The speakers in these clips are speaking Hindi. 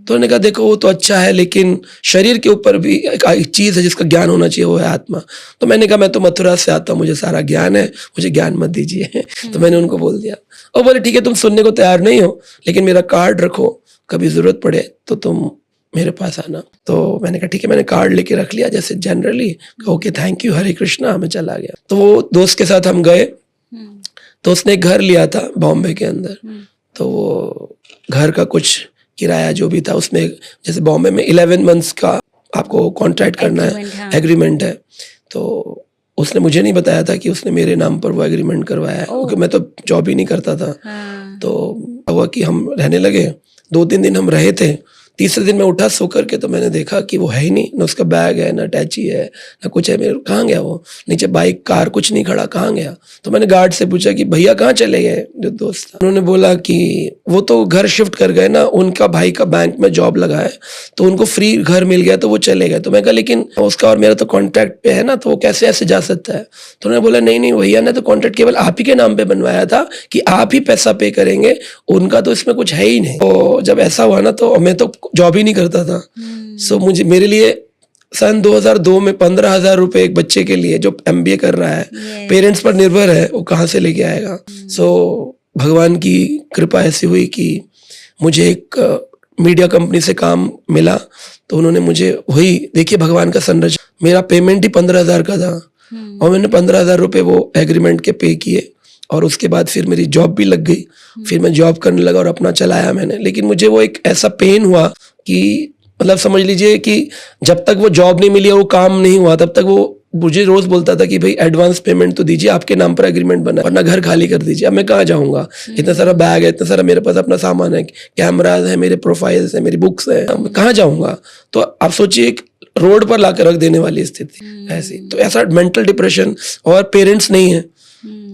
तो उन्होंने कहा देखो वो तो अच्छा है, लेकिन शरीर के ऊपर भी एक चीज़ है जिसका ज्ञान होना चाहिए, वो है आत्मा। तो मैंने कहा मैं तो मथुरा से आता हूँ, मुझे सारा ज्ञान है, मुझे ज्ञान मत दीजिए। तो मैंने उनको बोल दिया। और बोले ठीक है तुम सुनने को तैयार नहीं हो, लेकिन मेरा कार्ड रखो, कभी ज़रूरत पड़े तो तुम मेरे पास आना। तो मैंने कहा ठीक है, मैंने कार्ड लेके रख लिया जैसे जनरली, ओके थैंक यू हरे कृष्णा, मैं चला गया। तो वो दोस्त के साथ हम गए, तो उसने एक घर लिया था बॉम्बे के अंदर। तो वो घर का कुछ किराया जो भी था उसमें, जैसे बॉम्बे में 11 मंथ्स का आपको कॉन्ट्रैक्ट करना है, एग्रीमेंट है। तो उसने मुझे नहीं बताया था कि उसने मेरे नाम पर वो एग्रीमेंट करवाया है, क्योंकि मैं तो जॉब ही नहीं करता था। तो हुआ कि हम रहने लगे, 2-3 दिन हम रहे थे। तीसरे दिन मैं उठा सो करके, तो मैंने देखा कि वो है ही नहीं, ना उसका बैग है, ना अटैची है, ना कुछ है। मेरे कहाँ गया वो, नीचे बाइक कार कुछ नहीं खड़ा, कहाँ गया। तो मैंने गार्ड से पूछा कि भैया कहाँ चले गए, जो दोस्त था। उन्होंने बोला कि वो तो घर शिफ्ट कर गए ना, उनका भाई का बैंक में जॉब लगा है, तो उनको फ्री घर मिल गया तो वो चले गए। तो मैं कहा लेकिन उसका और मेरा तो कॉन्ट्रैक्ट पे है ना, तो वो कैसे ऐसे जा सकता है। तो उन्होंने बोला नहीं नहीं भैया ने तो कॉन्ट्रैक्ट केवल आप ही के नाम पे बनवाया था कि आप ही पैसा पे करेंगे, उनका तो इसमें कुछ है ही नहीं। तो जब ऐसा हुआ ना, तो मैं तो जॉब ही नहीं करता था। सो मुझे, मेरे लिए सन 2002 में 15,000 रुपए एक बच्चे के लिए जो MBA कर रहा है, पेरेंट्स पर निर्भर है, वो कहाँ से लेके आएगा। सो भगवान की कृपा ऐसी हुई कि मुझे एक मीडिया कंपनी से काम मिला। तो उन्होंने मुझे, वही देखिए भगवान का संरचना, मेरा पेमेंट ही 15,000 का था और मैंने 15,000 रुपये वो एग्रीमेंट के पे किए। और उसके बाद फिर मेरी जॉब भी लग गई, फिर मैं जॉब करने लगा और अपना चलाया मैंने। लेकिन मुझे वो एक ऐसा पेन हुआ कि मतलब समझ लीजिए कि जब तक वो जॉब नहीं मिली और वो काम नहीं हुआ, तब तक वो मुझे रोज बोलता था कि भाई एडवांस पेमेंट तो दीजिए, आपके नाम पर एग्रीमेंट बना है, वरना घर खाली कर दीजिए। अब मैं कहाँ जाऊँगा, इतना सारा बैग है, इतना सारा मेरे पास अपना सामान है, कैमराज है, मेरे प्रोफाइल्स है, मेरी बुक्स है, मैं कहाँ जाऊँगा। तो आप सोचिए एक रोड पर लाकर रख देने वाली स्थिति ऐसी। तो ऐसा मेंटल डिप्रेशन, और पेरेंट्स नहीं है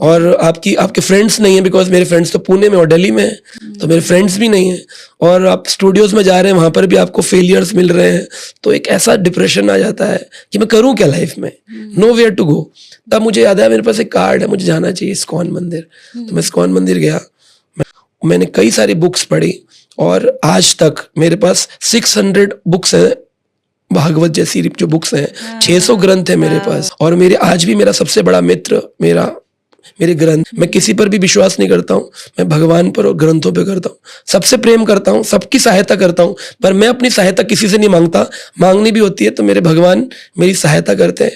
और आपके फ्रेंड्स नहीं है, बिकॉज मेरे फ्रेंड्स तो पुणे में और दिल्ली में है, तो मेरे फ्रेंड्स भी नहीं है। और आप स्टूडियोज में जा रहे हैं, वहां पर भी आपको फेलियर्स मिल रहे हैं। तो एक ऐसा डिप्रेशन आ जाता है कि मैं करूं क्या लाइफ में, नो वेयर टू गो। तब मुझे याद है मेरे पास एक कार्ड है, मुझे जाना चाहिए इस्कॉन मंदिर। तो मैं इस्कॉन मंदिर गया, मैंने कई सारी बुक्स पढ़ी और आज तक मेरे पास 600 बुक्स है, भागवत जैसी जो बुक्स हैं, 600 ग्रंथ है मेरे पास। और मेरे आज भी मेरा सबसे बड़ा मित्र मेरे ग्रंथ। मैं किसी पर भी विश्वास नहीं करता हूँ, मैं भगवान पर और ग्रंथों पे करता हूँ। सबसे प्रेम करता हूँ, सबकी सहायता करता हूँ, पर मैं अपनी सहायता किसी से नहीं मांगता। मांगनी भी होती है तो मेरे भगवान मेरी सहायता करते हैं।